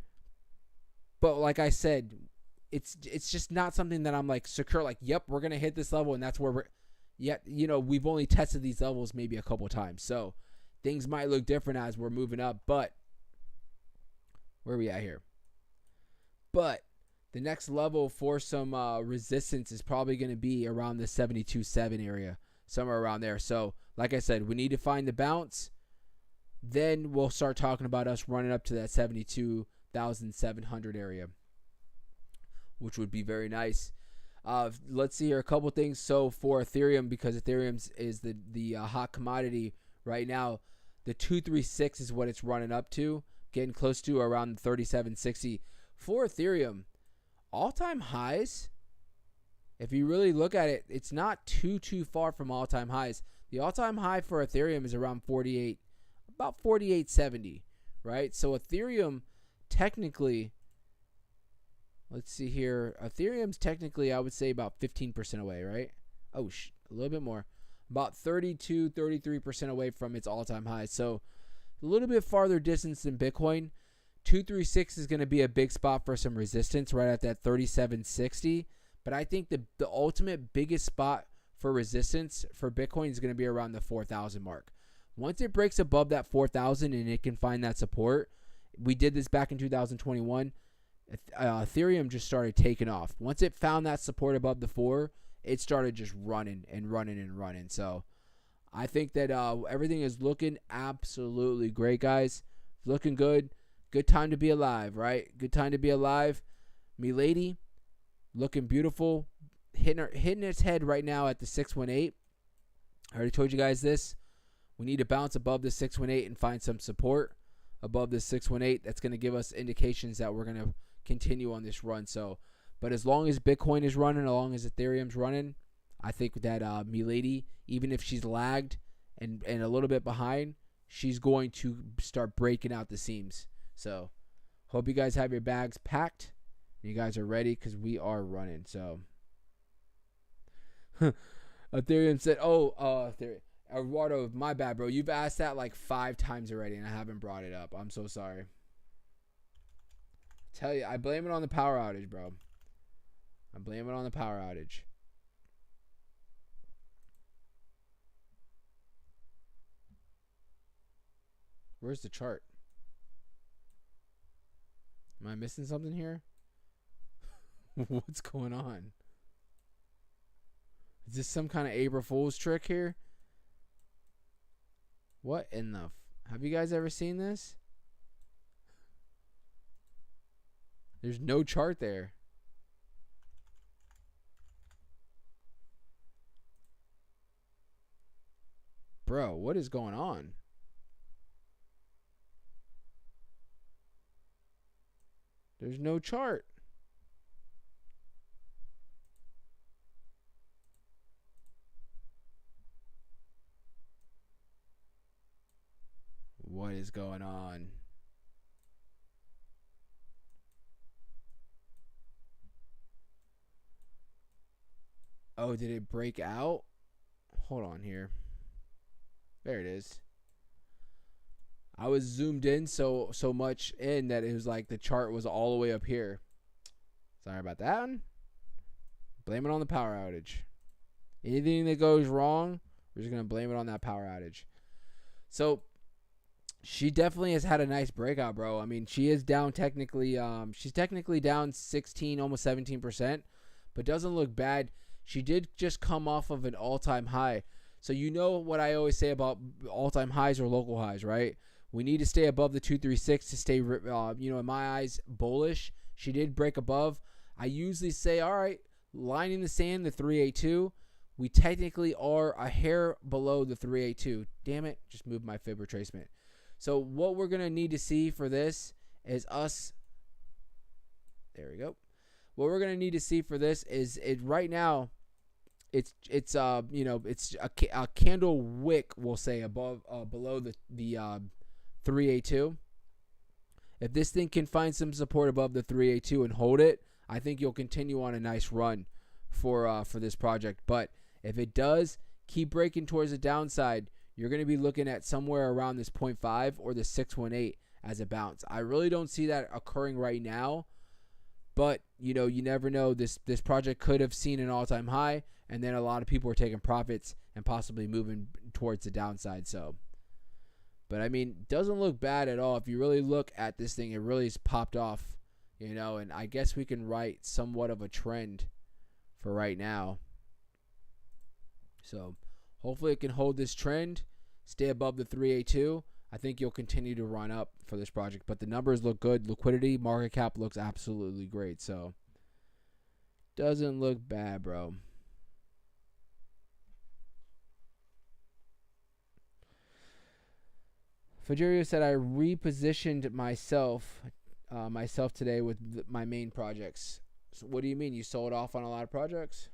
but like I said, it's just not something that I'm like secure, like, yep, we're gonna hit this level and that's where we've only tested these levels maybe a couple times, so things might look different as we're moving up. But where are we at here? But the next level for some resistance is probably going to be around the 72.7 area, somewhere around there. So like I said, we need to find the bounce. Then we'll start talking about us running up to that 72,700 area, which would be very nice. Let's see here a couple things. So for Ethereum, because Ethereum is the hot commodity right now, the 236 is what it's running up to, getting close to around 3760 for Ethereum. All-time highs, if you really look at it, it's not too far from all-time highs. The all-time high for Ethereum is around 48, about 4870, right? So Ethereum technically, let's see here, Ethereum's technically, I would say, about 15% away, right? Oh, a little bit more. About 33% away from its all-time high. So a little bit farther distance than Bitcoin. 236 is going to be a big spot for some resistance right at that 3760. But I think the ultimate biggest spot for resistance for Bitcoin is going to be around the 4,000 mark. Once it breaks above that 4,000 and it can find that support, we did this back in 2021. Ethereum just started taking off. Once it found that support above the 4, it started just running. So I think that everything is looking absolutely great, guys. Looking good. Good time to be alive, right? Good time to be alive. Milady, looking beautiful. Hitting its head right now at the 618. I already told you guys this. We need to bounce above the 618 and find some support above the 618. That's going to give us indications that we're going to continue on this run. So, but as long as Bitcoin is running, as long as Ethereum's running, I think that Milady, even if she's lagged and a little bit behind, she's going to start breaking out the seams. So, hope you guys have your bags packed. You guys are ready because we are running. So, Ethereum said, "Oh, Eduardo, my bad, bro. You've asked that like 5 times already, and I haven't brought it up. I'm so sorry. Tell you, I blame it on the power outage, bro. I blame it on the power outage. Where's the chart? Am I missing something here? What's going on? Is this some kind of April Fool's trick here? What in the... Have you guys ever seen this? There's no chart there. Bro, what is going on? There's no chart. What is going on? Oh, did it break out? Hold on here. There it is. I was zoomed in so much in that it was like the chart was all the way up here. Sorry about that one. Blame it on the power outage. Anything that goes wrong, we're just going to blame it on that power outage. So she definitely has had a nice breakout, bro. I mean, she is down technically. She's technically down 16, almost 17%, but doesn't look bad. She did just come off of an all-time high. So you know what I always say about all-time highs or local highs, right? We need to stay above the 236 to stay, in my eyes, bullish. She did break above. I usually say, all right, line in the sand, the 382. We technically are a hair below the 382. Damn it, just moved my fib retracement. So what we're going to need to see for this is us. There we go. What we're going to need to see for this is right now. It's a candle wick, we'll say, below the 382. If this thing can find some support above the 382 and hold it, I think you'll continue on a nice run for this project. But if it does keep breaking towards the downside, you're going to be looking at somewhere around this 0.5 or the 618 as a bounce. I really don't see that occurring right now, but you never know. This project could have seen an all-time high, and then a lot of people are taking profits and possibly moving towards the downside. So, but I mean, doesn't look bad at all. If you really look at this thing, it really has popped off, and I guess we can write somewhat of a trend for right now. So hopefully it can hold this trend, stay above the 382. I think you'll continue to run up for this project, but the numbers look good. Liquidity, market cap looks absolutely great. So doesn't look bad, bro. Fajirio said, I repositioned myself today with my main projects. So what do you mean? You sold off on a lot of projects?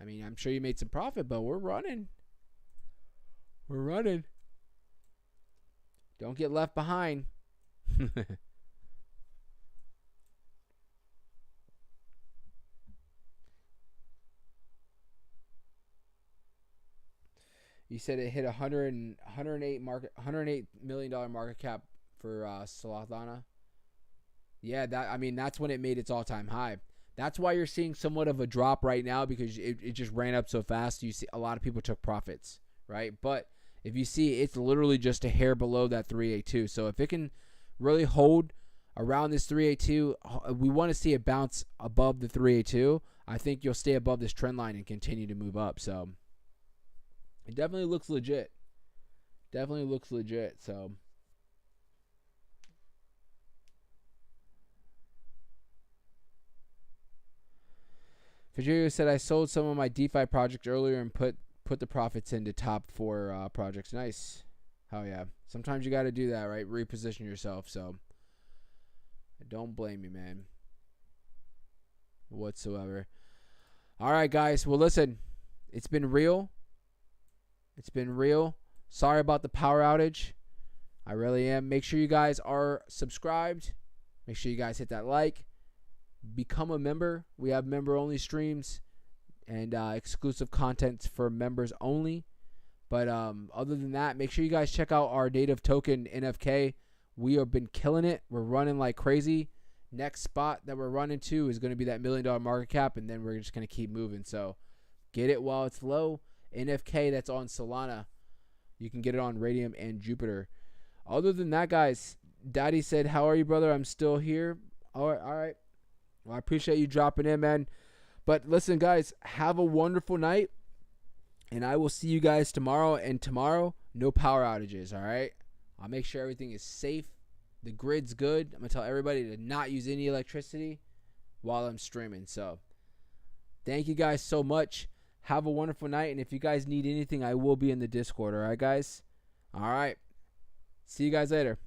I mean, I'm sure you made some profit, but we're running. We're running. Don't get left behind. You said it hit $108 million market cap for Solana. Yeah, that's when it made its all-time high. That's why you're seeing somewhat of a drop right now, because it just ran up so fast. You see a lot of people took profits, right? But if you see, it's literally just a hair below that 382. So if it can really hold around this 382, we want to see it bounce above the 382. I think you'll stay above this trend line and continue to move up. So it definitely looks legit. Definitely looks legit. So Fajirio said, I sold some of my DeFi project earlier and put the profits into top 4 projects. Nice. Hell yeah. Sometimes you got to do that, right? Reposition yourself. So I don't blame you, man, whatsoever. All right, guys. Well, listen, it's been real. It's been real. Sorry about the power outage. I really am. Make sure you guys are subscribed. Make sure you guys hit that like. Become a member. We have member-only streams. and exclusive content for members only. But other than that, make sure you guys check out our native token NFK. We have been killing it. We're running like crazy. Next spot that we're running to is going to be that $1 million market cap, and then we're just going to keep moving. So get it while it's low. NFK, that's on Solana. You can get it on Radium and Jupiter. Other than that, guys, Daddy said, how are you, brother? I'm still here. All right. Well, I appreciate you dropping in, man. But listen, guys, have a wonderful night. And I will see you guys tomorrow. And tomorrow, no power outages, all right? I'll make sure everything is safe. The grid's good. I'm going to tell everybody to not use any electricity while I'm streaming. So thank you guys so much. Have a wonderful night. And if you guys need anything, I will be in the Discord, all right, guys? All right. See you guys later.